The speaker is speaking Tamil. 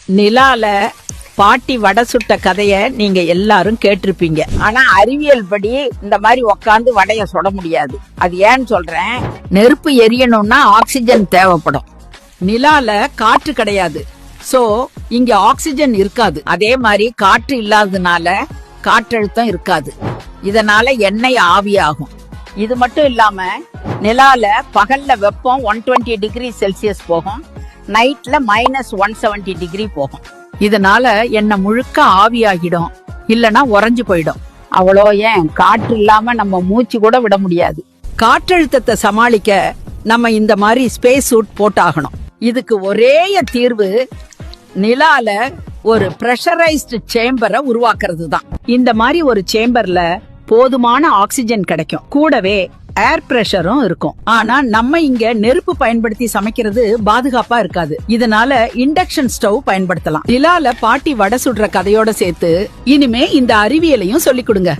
நிலால பாட்டி வடை சுட்ட கதைய நீங்க எல்லாரும் கேட்டிருப்பீங்க. ஆனா அறிவியல் படி இந்த மாதிரி உக்காந்து வடைய சுட முடியாது. அது ஏன்னு சொல்றேன். நெருப்பு எரியணும்னா ஆக்சிஜன் தேவைப்படும். நிலால காற்று கிடையாது. சோ இங்க ஆக்சிஜன் இருக்காது. அதே மாதிரி காற்று இல்லாததுனால காற்றழுத்தம் இருக்காது. இதனால எண்ணெய் ஆவியாகும். இது மட்டும் இல்லாம நிலால பகல்ல வெப்பம் 120 டிகிரி செல்சியஸ் போகும், நைட்ல -170 டிகிரி போகும். இதனால எண்ணெய் முழுக்க ஆவியாகிடும், இல்லனா உறைஞ்சு போயிடும். அவ்வளோ ஏன் காற்று இல்லாம நம்ம மூச்சு கூட விட முடியாது. காற்றழுத்தத்தை சமாளிக்க நம்ம இந்த மாதிரி ஸ்பேஸ் சூட் போட்டாகணும். இதுக்கு ஒரே தீர்வு நிலால ஒரு பிரஷரைஸ்டு சேம்பரை உருவாக்குறது தான். இந்த மாதிரி ஒரு சேம்பர்ல போதுமான ஆக்சிஜன் கிடைக்கும், கூடவே ஏர் பிரஷரும் இருக்கும். ஆனா நம்ம இங்க நெருப்பு பயன்படுத்தி சமைக்கிறது பாதுகாப்பா இருக்காது. இதனால இண்டக்ஷன் ஸ்டவ் பயன்படுத்தலாம். நிலால பாட்டி வடை சுடுற கதையோட சேர்த்து இனிமே இந்த அறிவியலையும் சொல்லிக் கொடுங்க.